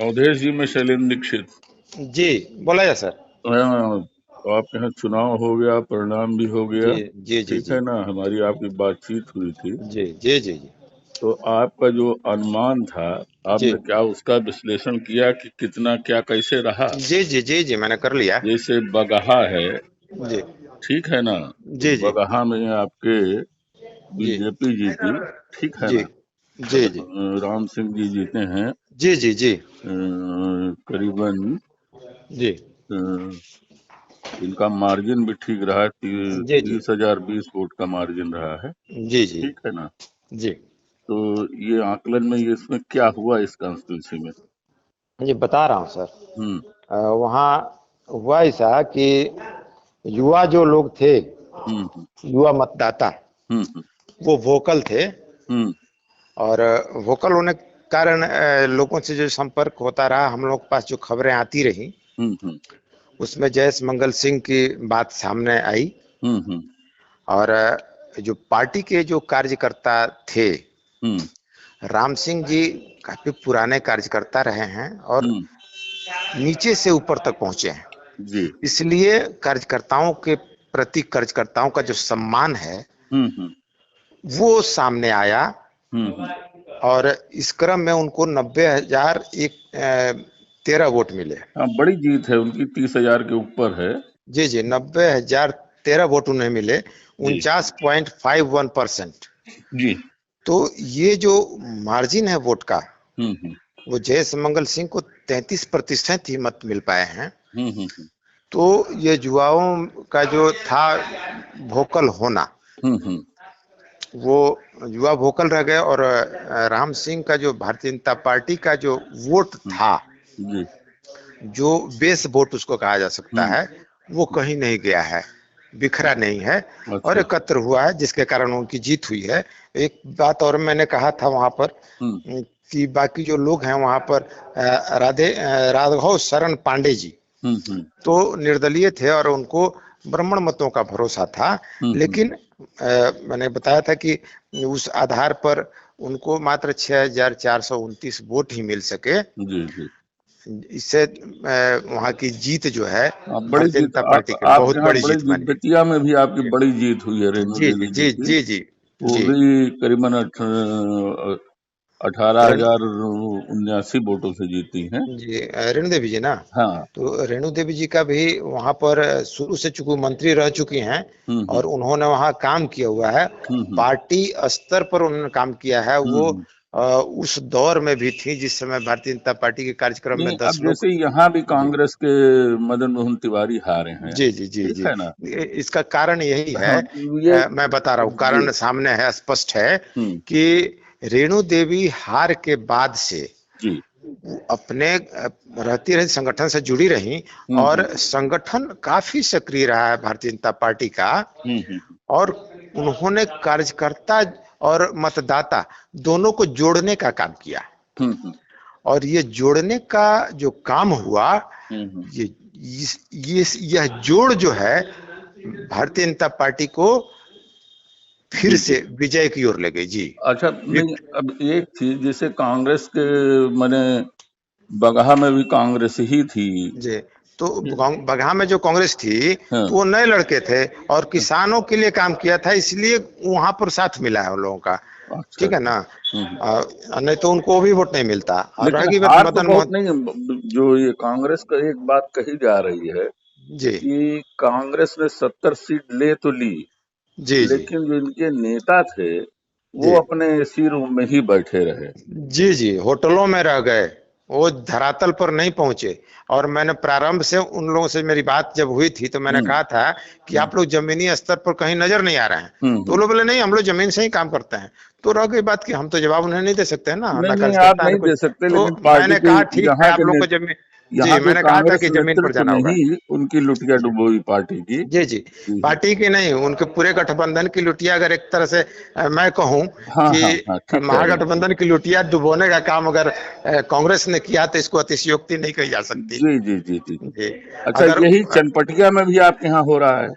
अवधेश जी, मैं शैलेंद्र दीक्षित। जी, बोला जाए सर। तो आपके यहाँ चुनाव हो गया, परिणाम भी हो जी, गया, जी, जी, ठीक जी, है ना। हमारी आपकी बातचीत हुई थी, जी, जी, जी, जी, तो आपका जो अनुमान था, जी, आपने क्या उसका विश्लेषण किया कि कितना क्या कैसे रहा। जी, जी, जी, जी, मैंने कर लिया। जैसे बगहा है, जी, ठीक है ना, तो जी, जी, बगहा में आपके जी, बीजेपी जीती, ठीक है जी, ना। जी, जी, राम सिंह जी जीते हैं, जी, जी, जी, करीबन जी, अ, इनका मार्जिन भी ठीक रहा, जी, जी, 30,020 वोट का मार्जिन रहा है, जी, जी, ठीक है ना। जी, तो ये आकलन में ये इसमें क्या हुआ इस कॉन्स्टिट्यूंसी में। जी, बता रहा हूँ सर। हम्म वहाँ हुआ ऐसा कि युवा जो लोग थे, हम्म युवा मतदाता, हम्म वो वोकल थे। हम्म और वोकल होने के कारण लोगों से जो संपर्क होता रहा, हम लोग के पास जो खबरें आती रही, हम्म उसमें जयेश मंगल सिंह की बात सामने आई। हम्म और जो पार्टी के जो कार्यकर्ता थे, हम्म राम सिंह जी काफी पुराने कार्यकर्ता रहे हैं और हम्म नीचे से ऊपर तक पहुंचे हैं। जी। इसलिए कार्यकर्ताओं के प्रति, कार्यकर्ताओं का जो सम्मान है, हम्म वो सामने आया। हम्म। और इस क्रम में उनको 90,013 वोट मिले। हाँ, बड़ी जीत है उनकी, 30,000 के ऊपर है। जी, जी, 90,013 वोट उन्हें मिले, जी 49.51%। जी। तो ये जो मार्जिन है वोट का, हम्म वो जयेश मंगल सिंह को 33% ही मत मिल पाए हैं। हम्म तो ये युवाओं का जो था वोकल होना, हम्म। वो युवा वोकल रह गए। और राम सिंह का जो भारतीय जनता पार्टी का जो वोट था, जी। जो बेस वोट उसको कहा जा सकता हम्म है, वो कहीं नहीं गया है, बिखरा नहीं है और अच्छा। एकत्र हुआ है, जिसके कारण उनकी जीत हुई है। एक बात और मैंने कहा था वहां पर हम्म कि बाकी जो लोग हैं वहां पर, राघव शरण पांडे जी हम्म तो निर्दलीय थे और उनको ब्राह्मण मतों का भरोसा था। हम्म। लेकिन मैंने बताया था कि उस आधार पर उनको मात्र 6,429 वोट ही मिल सके। जी जी। इससे वहां की जीत जो है बड़ी भारतीय जीत, जनता पार्टी की आपके बहुत यहाँ बड़ी बड़ी जीत जीत, मानी। बेतिया में भी आपकी जी, बड़ी जीत हुई है, रेणु जी, देवी जी जी, की। जी, जी, वो जी, भी करीबन 18,079 रेणु वोटों से जीती हैं। जी, रेणु देवी जी ना। हाँ। तो रेणु देवी जी का भी वहां पर शुरू से चूंकि मंत्री रह चुकी हैं हम्म और उन्होंने वहां काम किया हुआ है, हम्म पार्टी स्तर पर उन्होंने काम किया है। वो हम्म। उस दौर में भी थी जिस समय भारतीय जनता पार्टी के कार्यक्रम में नहीं, अब 10 लोग। जैसे यहाँ भी जी, कांग्रेस के मदन मोहन तिवारी हारे हैं, जी, जी, जी, ठीक जी, है ना। इसका कारण यही है। हाँ ये। मैं बता रहा हूँ, जी। कारण सामने है, स्पष्ट है हम्म। कि रेणु देवी हार के बाद से जी। अपने रहती रही, संगठन से जुड़ी रही और हम्म संगठन काफी सक्रिय रहा है भारतीय जनता पार्टी का। हम्म और उन्होंने कार्यकर्ता और मतदाता दोनों को जोड़ने का काम किया। हम्म और ये जोड़ने का जो काम हुआ, हम्म। ये यह जोड़ जो है भारतीय जनता पार्टी को फिर जी से जी। विजय की ओर ले गई। जी, अच्छा, नहीं, विक्ट अब एक चीज, जैसे कांग्रेस के मैंने बगहा में भी कांग्रेस ही थी। जी। तो बगहा में जो कांग्रेस थी, तो हाँ। वो नए लड़के थे और किसानों के लिए काम किया था, इसलिए वहां पर साथ मिला है उन लोगों का। अच्छा ठीक है अच्छा। ना। हम्म। नहीं तो उनको भी वोट नहीं मिलता। और लेकिन रही बात हार तो मदन बहुत मोहन। नहीं है। जो ये कांग्रेस का एक बात कही जा रही है जी, कि कांग्रेस ने 70 सीट ले तो ली, जी, जी, लेकिन जो इनके नेता थे जी, वो अपने इसी रूम में ही बैठे रहे। जी, जी, होटलों में रह गए, वो धरातल पर नहीं पहुंचे। और मैंने प्रारंभ से उन लोगों से मेरी बात जब हुई थी, तो मैंने हम्म कहा था कि हम्म आप लोग जमीनी स्तर पर कहीं नजर नहीं आ रहे हैं। तो वो हम्म। लोग बोले नहीं, हम लोग जमीन से ही काम करते हैं। तो रह गई बात कि हम तो जवाब उन्हें नहीं दे सकते हैं ना, नहीं ना नहीं, आप कार्यकर्ता है ना नहीं कुछ। दे सकते, तो लेकिन पार्टी मैंने के कहा ठीक है, यहाँ आप के लोग को जमीन। यहाँ जी, के मैंने कहा था कांग्रेस कि जमीन पर नेतृत्व जाना ने होगा। ही उनकी लुटिया जी, डुबोई पार्टी की। जी, जी, जी जी। पार्टी की नहीं, उनके पूरे गठबंधन की लुटिया, अगर एक तरह से मैं कहूं हाँ कि हाँ हाँ, ठीक कह रहे हैं। महागठबंधन की लुटिया डुबोने का काम अगर कांग्रेस ने किया, तो इसको अतिशयोक्ति नहीं कही जा सकती। जी जी जी जी। जी, अच्छा, अगर यही चनपटिया में भी आपके यहाँ हो रहा है।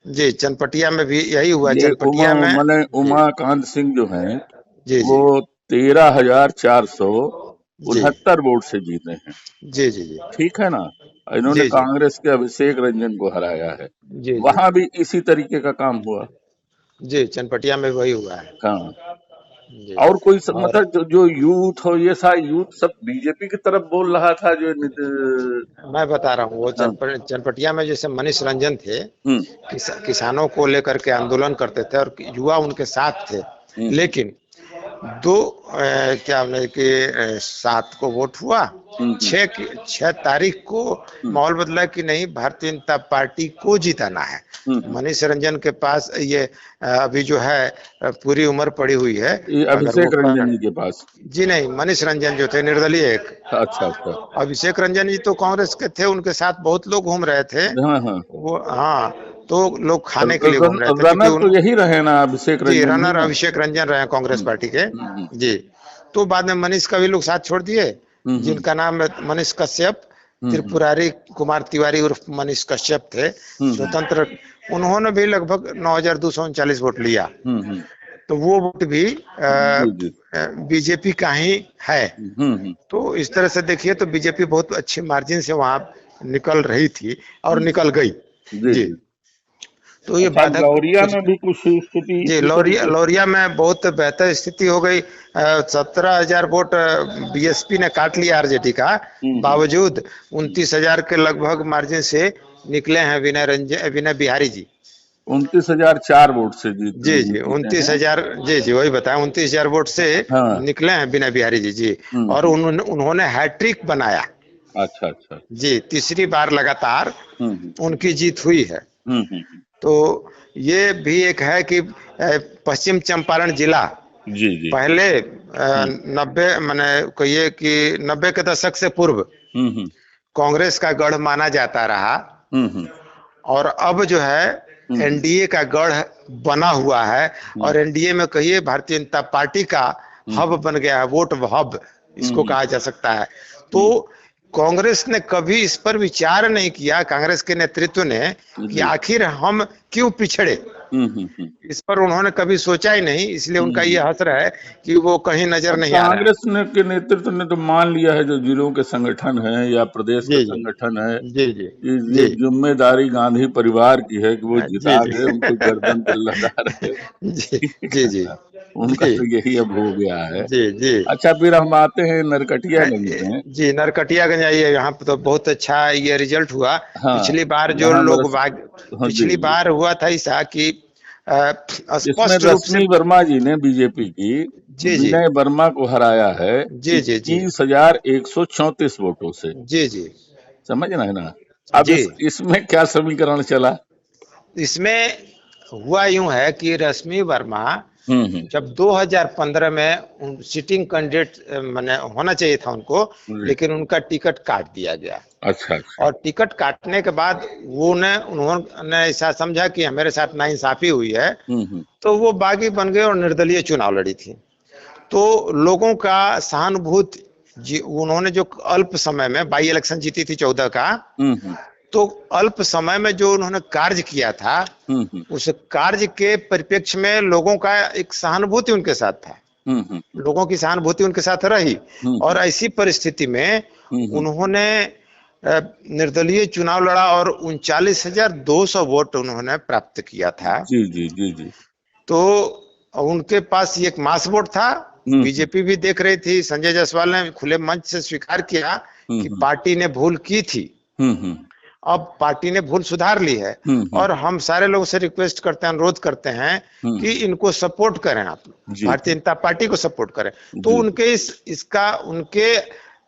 जी, चनपटिया में भी यही हुआ। ये चनपटिया में मैंने जी, उमाकांत सिंह जो हैं, जी, वो जी, 13,400 जी 69 वोट से जीते हैं। जी जी जी ठीक है ना। इन्होंने जी जी कांग्रेस के अभिषेक रंजन को हराया है। जी जी वहां भी इसी तरीके का काम हुआ। जी चनपटिया में वही हुआ है। हाँ। जी और कोई और मतलब जो यूथ हो, ये सारा यूथ सब बीजेपी की तरफ बोल रहा था जो मैं बता रहा हूँ वो हाँ। चनपटिया में जैसे मनीष रंजन थे, हम्म किसानों को लेकर के आंदोलन करते थे और युवा उनके साथ थे। हम्म लेकिन क्या हमने कि 7 को वोट हुआ, हम्म 6 तारीख को हम्म माहौल बदला कि नहीं, भारतीय जनता पार्टी को जिताना है। हम्म। मनीष रंजन के पास ये अभी जो है पूरी उम्र पड़ी हुई है। ये अगर वो अभिषेक रंजन जी के पास। जी नहीं, मनीष रंजन जो थे निर्दलीय एक। अच्छा अच्छा। अभिषेक रंजन जी तो कांग्रेस के थे, उनके साथ बहुत लोग घूम रहे थे। हाँ हाँ। वो हाँ, तो लोग खाने के लिए घूम रहे थे क्योंकि रनर तो यही रहे ना अभिषेक जी रंजन ही रनर ना। अभिषेक रंजन रहे कांग्रेस हम्म पार्टी के। हम्म जी, तो बाद में मनीष का भी लोग साथ छोड़ दिए, हम्म जिनका नाम है मनीष कश्यप, हम्म त्रिपुरारी कुमार तिवारी उर्फ मनीष कश्यप थे हम्म स्वतंत्र। उन्होंने भी लगभग 9,239 वोट लिया। हम्म। तो वो वोट भी जी जी। बीजेपी का ही है। हम्म। तो इस तरह से देखिए तो बीजेपी बहुत अच्छी मार्जिन से वहां निकल रही थी और निकल गई। जी जी, जी। तो ये अच्छा, बाधक लौरिया कुछ। में भी कुछ स्थिति जी, इसी लौरिया तरीके। लौरिया में बहुत बेहतर स्थिति हो गई। 17,000 वोट बीएसपी ने काट लिया आरजेडी का, हम्म। बावजूद 29,000 के लगभग मार्जिन से निकले हैं विनय बिहारी जी। 29,004 वोट से जी जी जीते उनतीस हैं। हजार जी जी वही बताया, 29,000 वोट से हाँ। निकले हैं विनय बिहारी जी। जी, और हम्म। उन्होंने हैट्रिक बनाया। अच्छा अच्छा। जी, तीसरी बार लगातार हम्म उनकी जीत हुई है। हम्म। तो ये भी एक है कि पश्चिम चंपारण जिला जी जी। पहले हम्म 90 मैंने कहिए कि 90 के दशक से पूर्व हम्म कांग्रेस का गढ़ माना जाता रहा, हम्म और अब जो है हम्म एनडीए का गढ़ बना हुआ है। हम्म और एनडीए में कहिए भारतीय जनता पार्टी का हब हम्म बन गया है, वोट हब इसको हम्म कहा जा सकता है। तो हम्म। कांग्रेस ने कभी इस पर विचार नहीं किया, कांग्रेस के नेतृत्व ने, कि जी। आखिर हम क्यों पिछड़े। हम्म। इस पर उन्होंने कभी सोचा ही नहीं, इसलिए उनका हम्म। ये हसर है कि वो कहीं नजर अब नहीं आ रहा है। कांग्रेस ने के नेतृत्व ने तो मान लिया है, जो जिलों के संगठन है या प्रदेश का जी जी संगठन है, जी जी कि ये जी जिम्मेदारी गांधी परिवार की है कि वो जी जिता जी के उनको गर्दन पे लगा रहे। जी ठीक जी है जी ना? उनका जी तो यही अब हो गया है। जी जी अच्छा, फिर हम आते हैं नरकटियागंज में। जी नरकटियागंज आइए, यहाँ पे तो बहुत अच्छा ये रिजल्ट हुआ। हाँ। पिछली बार जो यहाँ लोग बरस। हाँ जी पिछली जी। बार हुआ था ऐसा कि इसमें स्पष्ट रूप से। रश्मि वर्मा जी ने बीजेपी की जी जी विनय वर्मा को हराया है जी जी जी 21,134 वोटों से। जी जी समझ रहे हैं ना। अब जी इसमें क्या समीकरण चला। इसमें हुआ यूं है कि रश्मि वर्मा हम्म। जब 2015 में सिटिंग कैंडिडेट मैंने होना चाहिए था उनको, जी। लेकिन उनका टिकट काट दिया गया। अच्छा अच्छा। और टिकट काटने के बाद उन्होंने ऐसा समझा कि मेरे साथ नाइंसाफी हुई है, हम्म। तो वो बागी बन गए और निर्दलीय चुनाव लड़ी थी। तो लोगों का सहानुभूति, उन्होंने जो अल्प समय में बाई इलेक्शन जीती थी 14 का, हम्म तो अल्प समय में जो उन्होंने कार्य किया था, हम्म उस कार्य के परिप्रेक्ष्य में लोगों का एक सहानुभूति उनके साथ था, हम्म लोगों की सहानुभूति उनके साथ रही। और हम्म ऐसी परिस्थिति में हम्म। उन्होंने निर्दलीय चुनाव लड़ा और 39,200 वोट उन्होंने प्राप्त किया था। जी जी जी जी। तो उनके पास एक मास वोट था। हम्म बीजेपी भी देख रही थी, संजय जायसवाल ने खुले मंच से स्वीकार किया कि हम्म पार्टी ने भूल की थी, हम्म अब पार्टी ने भूल सुधार ली है। हम्म और हम सारे लोगों से रिक्वेस्ट करते हैं, अनुरोध करते हैं कि इनको सपोर्ट करें, आप जी भारतीय जनता पार्टी को सपोर्ट करें। तो जी। उनके इसका उनके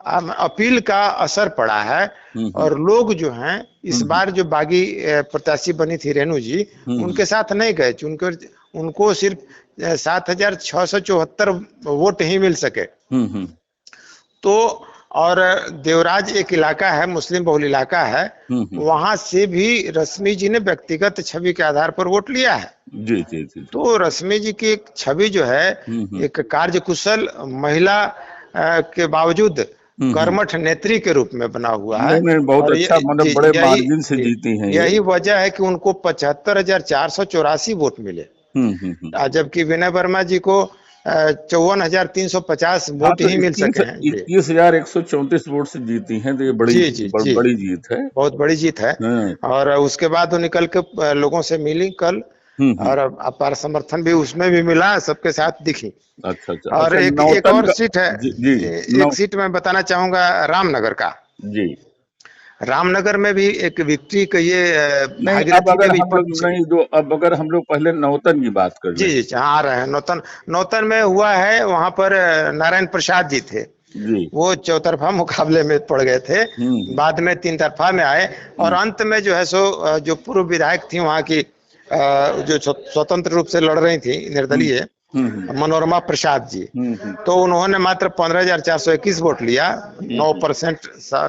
अपील का असर पड़ा है। हम्म और लोग जो हैं इस हम्म बार जो बागी प्रत्याशी बनी थी रेणु जी, उनके साथ नहीं गए, उनको सिर्फ 7,674 वोट ही मिल सके। हम्म तो और देवराज एक इलाका है, मुस्लिम बहुल इलाका है, हम्म। वहां से भी रश्मि जी ने व्यक्तिगत छवि के आधार पर वोट लिया है। जी जी जी। तो रश्मि जी की एक छवि जो है, एक कार्यकुशल महिला के बावजूद हम्म। कर्मठ नेत्री के रूप में बना हुआ है। नहीं नहीं, बहुत और अच्छा, मतलब बड़े मार्जिन से जीती हैं ये। यही वजह है कि उनको 75,484 वोट मिले। हम्म। जबकि विनय वर्मा जी को 54,350 हाँ वोट तो ही मिल सके हैं जी। 21,134 वोट से जीती हैं, तो ये बड़ी जी जी जी, बड़ी जीत है। बहुत बड़ी जीत है। हाँ। और उसके बाद वो निकल के लोगों से मिली कल, हम्म। और अपार समर्थन भी उसमें भी मिला, सबके साथ दिखी। अच्छा अच्छा और अच्छा, एक नौतन और का। सीट है, जी जी। नौ एक सीट मैं बताना चाहूंगा रामनगर का। जी। रामनगर में भी एक विक्ट्री कहिए नहीं, अब भागीरथी अगर देवी हम लोग पक्ष। नहीं जो अब अगर हम लोग पहले नौतन की बात कर जी लें। जी, हाँ, आ रहे हैं नौतन। नौतन में हुआ है, वहां पर नारायण प्रसाद जी थे, जी। वो चौतरफा मुकाबले में पड़ गए थे, हम्म बाद में तीन तरफा में आए, और हम्म अंत में जो है सो जो पूर्व विधायक थी वहां की, जो स्वतंत्र रूप से लड़ रही थी हम्म निर्दलीय, हम्म मनोरमा प्रसाद जी, हम्म तो उन्होंने मात्र 15,421 वोट लिया, हम्म 9%,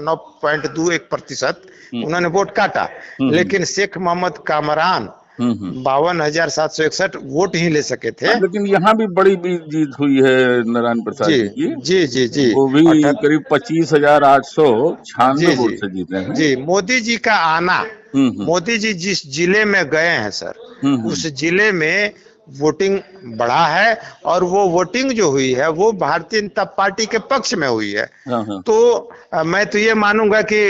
9.21% हम्म उन्होंने वोट काटा। हम्म लेकिन शेख मोहम्मद कामरान हम्म। 52,761 वोट ही ले सके हाँ, थे। लेकिन यहाँ भी बड़ी जीत हुई है नारायण प्रसाद जी जी की। जी जी जी, वो भी अठहत्तर। करीब 25,896 जी जी वोट से जीते हैं। जी, मोदी जी का आना, हम्म। मोदी जी जिस जिले में गए हैं सर, हम्म। उस जिले में वोटिंग बढ़ा है, और वो वोटिंग जो हुई है वो भारतीय जनता पार्टी के पक्ष में हुई है। हाँ हाँ। तो मैं तो ये मानूंगा कि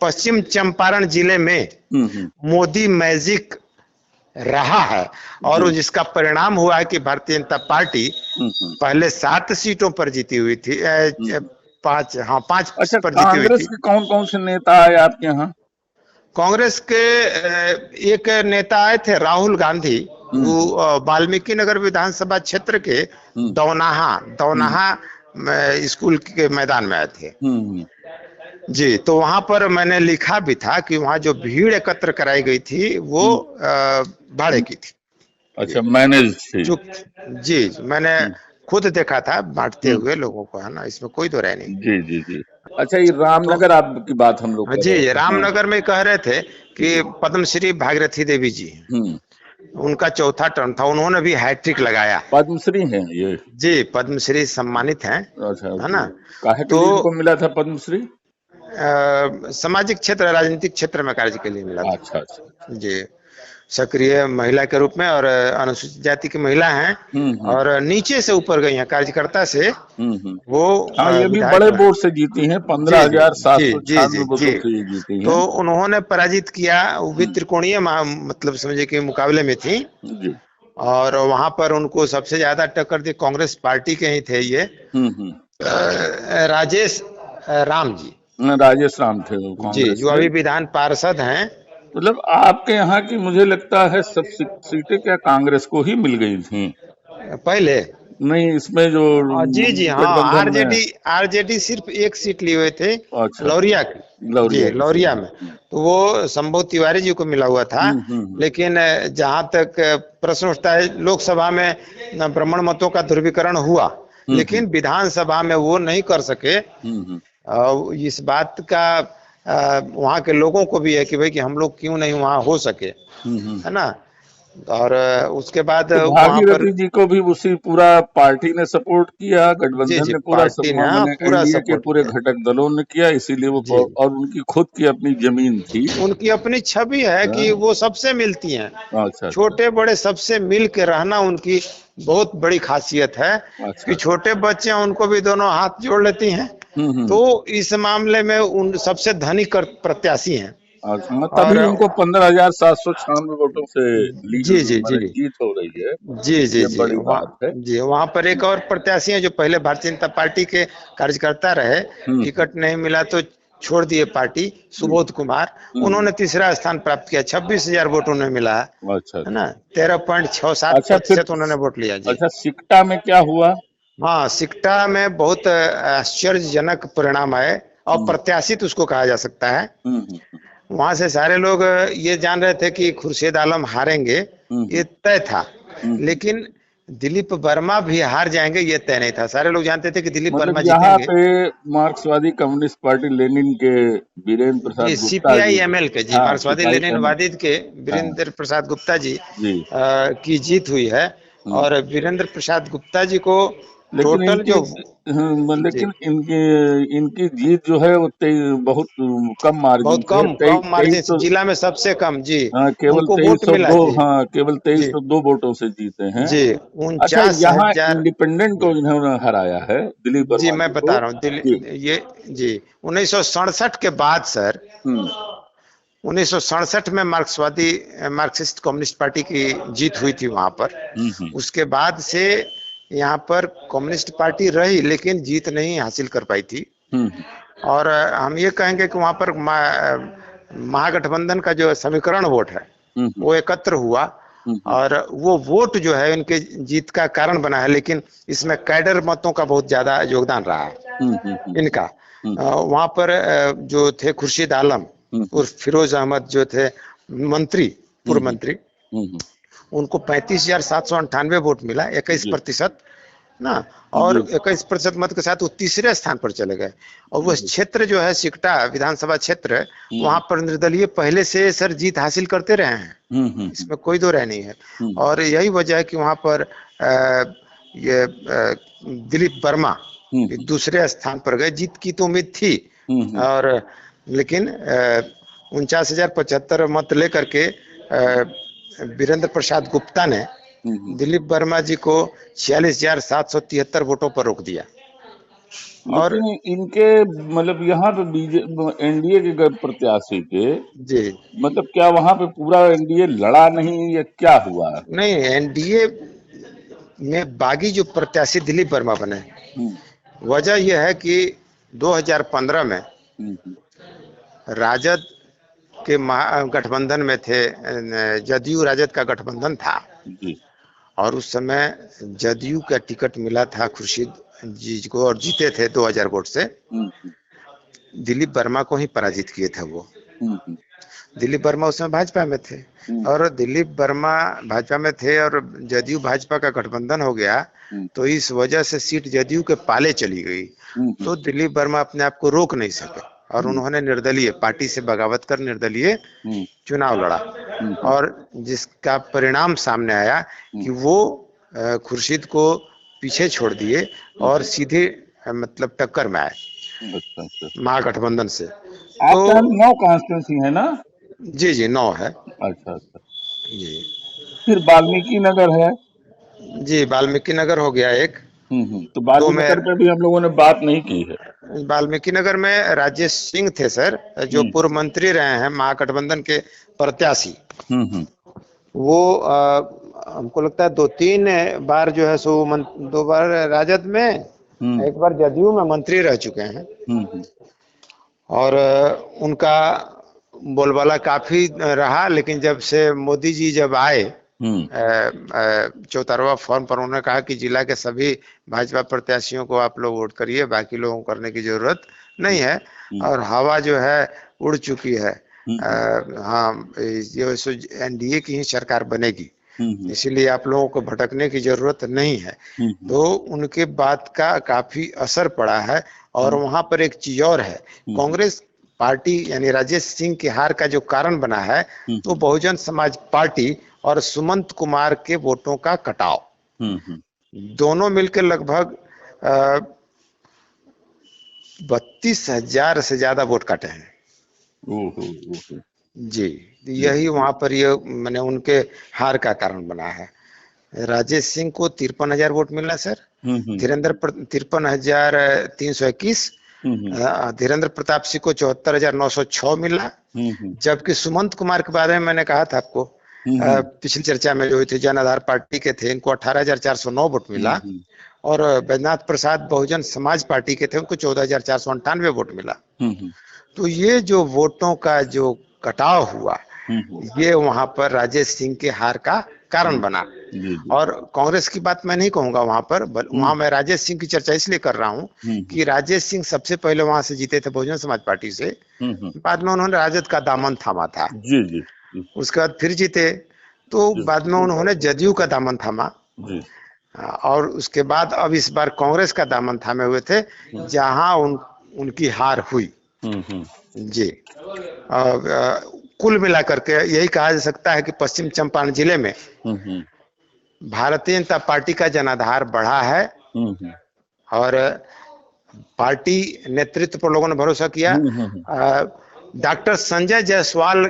पश्चिम चंपारण जिले में मोदी मैजिक रहा है, और जी। जिसका परिणाम हुआ है कि भारतीय जनता पार्टी हम्म। पहले 7 सीटों पर जीती हुई थी, हम्म। 5, हाँ, 5 अच्छा, पर जीती हुई कांग्रेस थी। के कौन कौन से नेता आए आपके यहाँ? कांग्रेस के एक नेता आए थे, राहुल गांधी, वो हम्म वाल्मीकि नगर विधानसभा क्षेत्र के हम्म दौनाहा हम्म दौनाहा स्कूल के मैदान में आए थे। हम्म। जी, तो वहां पर मैंने लिखा भी था कि वहां जो भीड़ एकत्र कराई गई थी वो हम्म। भाड़े की थी। जी, अच्छा, मैनेज थी। जो जी मैंने हम्म खुद देखा था बांटते हम्म। हुए लोगों को, है ना, इसमें कोई दो राय नहीं। जी जी जी। अच्छा, ये तो रामनगर आपकी बात हम लोग कर जी, रहे थे। हाँ। रामनगर में कह रहे थे कि जी। पद्मश्री भागीरथी देवी जी, हम्म। उनका चौथा टर्म था, उन्होंने भी हैट्रिक लगाया। पद्मश्री हैं ये? जी, पद्मश्री सम्मानित हैं, अच्छा, है तो ना। काहे के तो लिए इनको मिला था पद्मश्री? सामाजिक क्षेत्र, राजनीतिक क्षेत्र में कार्य के लिए मिला अच्छा था। अच्छा। जी, सक्रिय महिला के रूप में, और अनुसूचित जाति की महिला हैं, हम्म। और नीचे से ऊपर गई हैं, कार्यकर्ता से हम्म। वो हाँ, ये भी विधायक बड़े बने। वोट से जीती हैं, जी जी जी जी 15,796 जी जी, वोटों से ये जीती तो हैं। उन्होंने पराजित किया, वो भी हम्म। त्रिकोणीय मतलब समझे कि मुकाबले में थी, जी। और वहां पर उनको सबसे ज्यादा टक्कर दी, कांग्रेस पार्टी के ही थे ये, हम्म। राजेश राम जी। राजेश राम थे वो जी, कांग्रेस जो के। अभी विधान पार्षद हैं। मतलब आपके यहाँ की मुझे लगता है सब सीटें क्या कांग्रेस को ही मिल गई थी? पहले नहीं, इसमें जो जी जी, हाँ, गठबंधन में। आरजेडी आरजेडी सिर्फ एक सीट लिए हुए थे, अच्छा अच्छा। लौरिया की। जी, लौरिया की सीट। लौरिया में तो वो संभव तिवारी जी को मिला हुआ था। हम्म। लेकिन जहां तक प्रश्न उठता है, लोकसभा में ब्राह्मण मतों का ध्रुवीकरण हुआ, हम्म लेकिन विधानसभा में वो नहीं कर सके। हम्म इस बात का वहां के लोगों को भी है कि भाई कि हम लोग क्यों नहीं वहां हो सके, हम्म। है ना। और उसके बाद तो वहां पर भागीरथी जी को भी उसी पूरा पार्टी ने सपोर्ट किया, जी गठबंधन जी, ने पूरा पार्टी ने, हाँ, मैंने पूरा एनडीए के सपोर्ट पूरे किया। घटक दलों ने किया, इसीलिए वो जी, और उनकी खुद की अपनी जमीन थी। उनकी अपनी छवि है कि हाँ। वो सबसे मिलती हैं, अच्छा अच्छा छोटे बड़े सबसे मिल के रहना उनकी बहुत बड़ी खासियत है, कि अच्छा। छोटे बच्चे हैं उनको भी दोनों हाथ जोड़ लेती हैं। तो हम्म। इस मामले में उन सबसे धनी प्रत्याशी हैं। अच्छा, हाँ, और तभी उनको 15,796 वोटों से लीड जी जी जी मैंने जीत हो रही है। जी जी ये जी, बड़ी बात है। जी, वहां पर एक और प्रत्याशी हैं जो पहले भारतीय जनता पार्टी के कार्यकर्ता रहे, हम्म। टिकट नहीं मिला तो छोड़ दिए पार्टी, जी। सुबोध कुमार, हम्म। उन्होंने तीसरा स्थान प्राप्त किया, 26,000 वोट उन्हें मिला, अच्छा है अच्छा। ना, 13.67 अच्छा फिर। प्रतिशत उन्होंने वोट लिया जी। अच्छा, सिकटा में क्या हुआ? हाँ, सिकटा में बहुत आश्चर्यजनक परिणाम आए, हम्म अप्रत्याशित उसको कहा जा सकता है। हम्म वहां से सारे लोग ये जान रहे थे कि खुर्शीद आलम हारेंगे, हम्म ये तय था। हम्म। लेकिन दिलीप वर्मा भी हार जाएंगे ये तय नहीं था, सारे लोग जानते थे कि दिलीप मतलब वर्मा यहाँ जीतेंगे। पे मार्क्सवादी कम्युनिस्ट पार्टी लेनिन के वीरेंद्र जी, प्रसाद गुप्ता सीपीआई जी। एमएल के, जी, हाँ, मार्क्सवादी सिपाही लेनिन एमएल। वादित के हाँ। वीरेंद्र प्रसाद गुप्ता जी जी। की जीत हुई है। हम्म और वीरेंद्र प्रसाद गुप्ता जी को लेकिन टोटल इनकी जो जी लेकिन इनकी इनकी जीत जो है वो बहुत कम मार्जिन बहुत से है, कम तेईस कम तेईस मार्जिन से, सौ। जिला में सबसे कम जी। हाँ, केवल उनको तेईस वोट सौ मिला दो जी। हाँ, केवल तेईस जी सौ दो वोटों से जीते हैं। जी अच्छा, उनचास यहाँ हजार इंडिपेंडेंट को जी इन्होंने हराया है, दिलीप जी वर्मा मैं जी बता को। रहा हूँ जी। दिल्ली ये जी 1967 के बाद सर, हम्म 1967 में मार्क्सिस्ट कम्युनिस्ट पार्टी की जीत हुई थी वहां पर। हम्म उसके बाद से यहाँ पर कम्युनिस्ट पार्टी रही लेकिन जीत नहीं हासिल कर पाई थी। हम्म और हम ये कहेंगे कि वहां पर महागठबंधन का जो समीकरण वोट है हम्म वो एकत्र हुआ हम्म और वो वोट जो है इनके जीत का कारण बना है। लेकिन इसमें कैडर मतों का बहुत ज्यादा योगदान रहा है इनका। हम्म वहां पर जो थे खुर्शीद आलम हम्म और फिरोज अहमद जो थे मंत्री, पूर्व हम्म मंत्री, हम्म उनको 35,798 वोट मिला, जी 21% ना। और जी 21% मत के साथ वो तीसरे स्थान पर चले गए। और वो जी क्षेत्र जो है सिकटा विधानसभा क्षेत्र, वहां हम्म पर निर्दलीय पहले से सर जीत हासिल करते रहे हैं, हम्म इसमें कोई दो राय नहीं है। हम्म और यही वजह है कि वहां पर दिलीप वर्मा हम्म दूसरे स्थान पर गए। जीत की तो उम्मीद थी हम्म और लेकिन 49,075 मत लेकर के वीरेंद्र प्रसाद गुप्ता ने हम्म दिलीप वर्मा जी को 46,773 वोटों पर रोक दिया। और लेकिन इनके मतलब यहाँ पे एनडीए के प्रत्याशी के जी मतलब क्या वहां पे पूरा एनडीए लड़ा नहीं या क्या हुआ? नहीं, एनडीए में बागी जो प्रत्याशी दिलीप वर्मा बने, हम्म वजह यह है कि 2015 में हम्म राजद के गठबंधन में थे, जदयू राजद का गठबंधन था। जी और उस समय जदयू का टिकट मिला था खुर्शीद जी को और जीते थे 2000 वोट से। हम्म दिलीप वर्मा को ही पराजित किए थे वो। हम्म दिलीप वर्मा उसमें भाजपा में थे हम्म और दिलीप वर्मा भाजपा में थे और जदयू भाजपा का गठबंधन हो गया। हम्म तो इस वजह से सीट जदयू के पाले चली गई। हम्म तो दिलीप वर्मा अपने आप को रोक नहीं सके और हम्म उन्होंने निर्दलीय पार्टी से बगावत कर निर्दलीय हम्म चुनाव लड़ा। हम्म और जिसका परिणाम सामने आया कि वो खुर्शीद को पीछे छोड़ दिए और सीधे मतलब टक्कर में आए अच्छा अच्छा। महागठबंधन से। तो आपके यहाँ 9 कॉन्स्टिट्यूंसी है ना? जी जी 9 है अच्छा अच्छा। जी। फिर वाल्मीकि नगर है। जी वाल्मीकि नगर हो गया एक। तो दो वाल्मीकि में नगर पे भी हम लोगों ने बात नहीं की है। वाल्मीकि नगर में राजेश सिंह थे सर, जो हम्म पूर्व मंत्री रहे हैं महागठबंधन के प्रत्याशी। हम्म वो हमको लगता है 2-3 बार जो है सो 2 बार राजद में, हम्म एक बार जदयू में मंत्री रह चुके हैं। हम्म और उनका बोलबाला काफी रहा। लेकिन जब से मोदी जी जब आए हम्म चौतरवा फॉर्म पर, उन्होंने कहा कि जिला के सभी भाजपा प्रत्याशियों को आप लोग वोट करिए, बाकी लोगों को करने की जरूरत नहीं है। हम्म और हवा जो है उड़ चुकी है। हम्म हाँ, ये एनडीए की ही सरकार बनेगी, हम्म इसीलिए आप लोगों को भटकने की जरूरत नहीं है। हम्म तो उनके बात का काफी असर पड़ा है। और वहां पर एक चीज और है, कांग्रेस पार्टी यानी राजेश सिंह की हार का जो कारण बना है तो बहुजन समाज पार्टी और सुमंत कुमार के वोटों का कटाव, हम्म। दोनों मिलकर लगभग 32,000 से ज्यादा वोट काटे हैं ओहो। जी। यही वहां पर ये मैंने उनके हार का कारण बना है। राजेश सिंह को 53,000 वोट मिला सर। हम्म 53,321। हम्म धीरेन्द्र प्रताप सिंह को 74,906 मिला। हम्म जबकि सुमंत कुमार के बारे में मैंने कहा था आपको पिछली चर्चा में जो हुई थी, जन आधार पार्टी के थे, इनको 18,409 वोट मिला। और बैजनाथ प्रसाद बहुजन समाज पार्टी के थे, उनको 14,498 वोट मिला। हम्म तो ये जो वोटों का जो कटाव हुआ, हम्म ये वहां पर राजेश सिंह के हार का कारण बना। जी जी। और कांग्रेस की बात मैं नहीं कहूंगा वहां पर, वहां मैं राजेश सिंह की चर्चा इसलिए कर रहा हूं कि राजेश सिंह सबसे पहले वहां से जीते थे बहुजन समाज पार्टी से। बाद में उन्होंने राजद का दामन थामा था, जी जी उसके बाद फिर जीते। तो जी बाद में उन्होंने जदयू का दामन थामा। जी। और उसके बाद अब इस बार कांग्रेस का दामन थामे हुए थे, जहां उनकी हार हुई जी। कुल मिलाकर के यही कहा जा सकता है कि पश्चिम चंपारण जिले में हम्म भारतीय जनता पार्टी का जनाधार बढ़ा है। और पार्टी नेतृत्व पर लोगों ने भरोसा किया। डॉक्टर संजय जायसवाल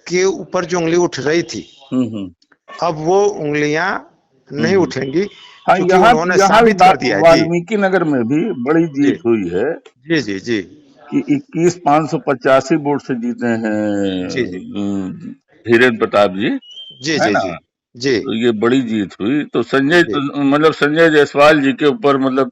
के ऊपर जो उंगली उठ रही थी, अब वो उंगलियां नहीं उठेंगी, हाँ, क्योंकि यहाँ उन्होंने यहाँ भी साबित कर दिया है। जी वाल्मीकि नगर में भी बड़ी जी जीत हुई है जी जी जी कि 21,585 वोट से जीते हैं जी जी धीरेन्द्र प्रताप जी, जी है जी ना। जी जी तो ये बड़ी जीत हुई, तो संजय जी मतलब संजय जायसवाल जी के ऊपर मतलब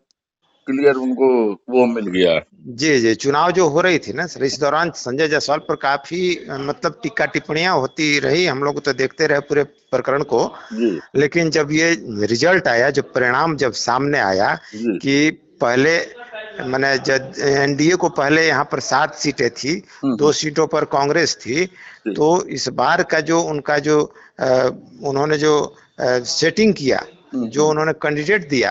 क्लियर उनको वो मिल गया। जी जी चुनाव जो हो रही थी ना सर, इस दौरान संजय जायसवाल पर काफी मतलब टीका टिप्पणियां होती रही, हम लोग तो देखते रहे पूरे प्रकरण को। जी लेकिन जब ये रिजल्ट आया, जब परिणाम जब सामने आया जी कि पहले मैंने जब एनडीए को पहले यहाँ पर 7 सीटें थी, 2 सीटों पर कांग्रेस थी, जी तो इस बार का जो उनका जो उन्होंने जो सेटिंग किया, जो उन्होंने कैंडिडेट दिया,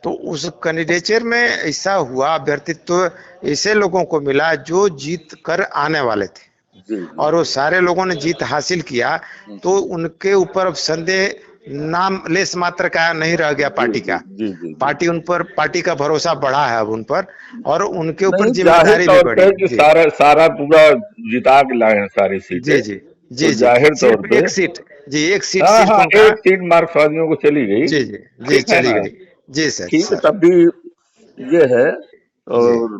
तो उस कैंडिडेचर में ऐसा हुआ, अभ्यर्थित्व ऐसे लोगों को मिला जो जीत कर आने वाले थे, जी और वो सारे लोगों ने जीत हासिल किया। तो उनके ऊपर अब संदेह नाम लेस मात्र का नहीं रह गया पार्टी का। जी जी पार्टी उन पर, पार्टी का भरोसा बढ़ा है अब उन पर, और उनके ऊपर नहीं, जाहिर जिम्मेदारी भी तौर बढ़ी। पे कि जी सारा सारा पूरा जिता के लाए हैं सारी सीटें, जी जी तो जी जी जाहिर तौर सिर्फ पे। एक सीट, जी एक सीट हाँ सिर्फ हाँ, उनका। एक सीट मार्क्सवादियों को चली गई, जी जी जी ठीक है चली ना। गई। जी सर ठीक है, सर। तब भी ये है। जी और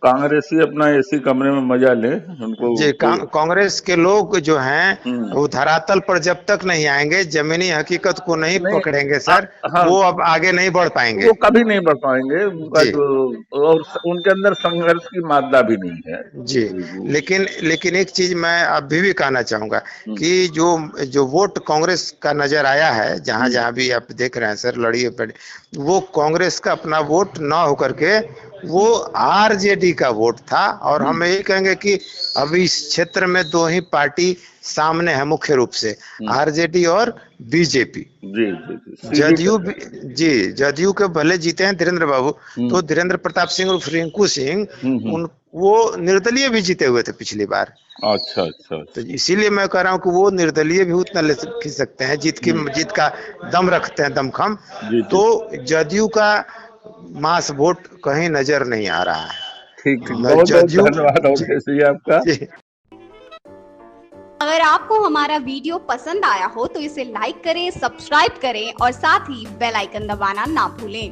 कांग्रेसी अपना एसी कमरे में मजा ले, उनको जी कोई। कांग्रेस के लोग जो हैं हम्म, वो धरातल पर जब तक नहीं आएंगे, जमीनी हकीकत को नहीं नहीं, पकड़ेंगे आ, सर, हाँ, वो अब आगे नहीं बढ़ पाएंगे। वो कभी नहीं बढ़ पाएंगे, उनका जी जो और उनके अंदर संघर्ष की मादा भी नहीं है। जी लेकिन लेकिन एक चीज मैं अभी भी कहना चाहूंगा कि जो जो वोट कांग्रेस का नजर आया है, जहां जहां भी आप देख रहे हैं सर, लड़ी पड़ी, वो कांग्रेस का अपना वोट ना होकर के वो आरजेडी का वोट था। और हम यही कहेंगे कि अभी इस क्षेत्र में 2 ही पार्टी सामने है मुख्य रूप से, आरजेडी और बीजेपी। जी जी जी, सीधी जदयू जी जदयू के भले जीते हैं धीरेन्द्र बाबू, तो धीरेन्द्र प्रताप सिंह और रिंकू सिंह, उन वो निर्दलीय भी जीते हुए थे पिछली बार। अच्छा अच्छा तो अच्छा। इसीलिए मैं कह रहा हूँ कि वो निर्दलीय भी उतना ले खींच सकते हैं, जीत का दम रखते हैं, दमखम। जी तो जी, जदयू का मास वोट कहीं नजर नहीं आ रहा ठीक ठीक, है। बहुत बहुत जदयू धन्यवाद जी, अवधेश जी आपका। जी अगर आपको हमारा वीडियो पसंद आया हो तो इसे लाइक करें, सब्सक्राइब करें और साथ ही बेल आइकन दबाना ना भूलें।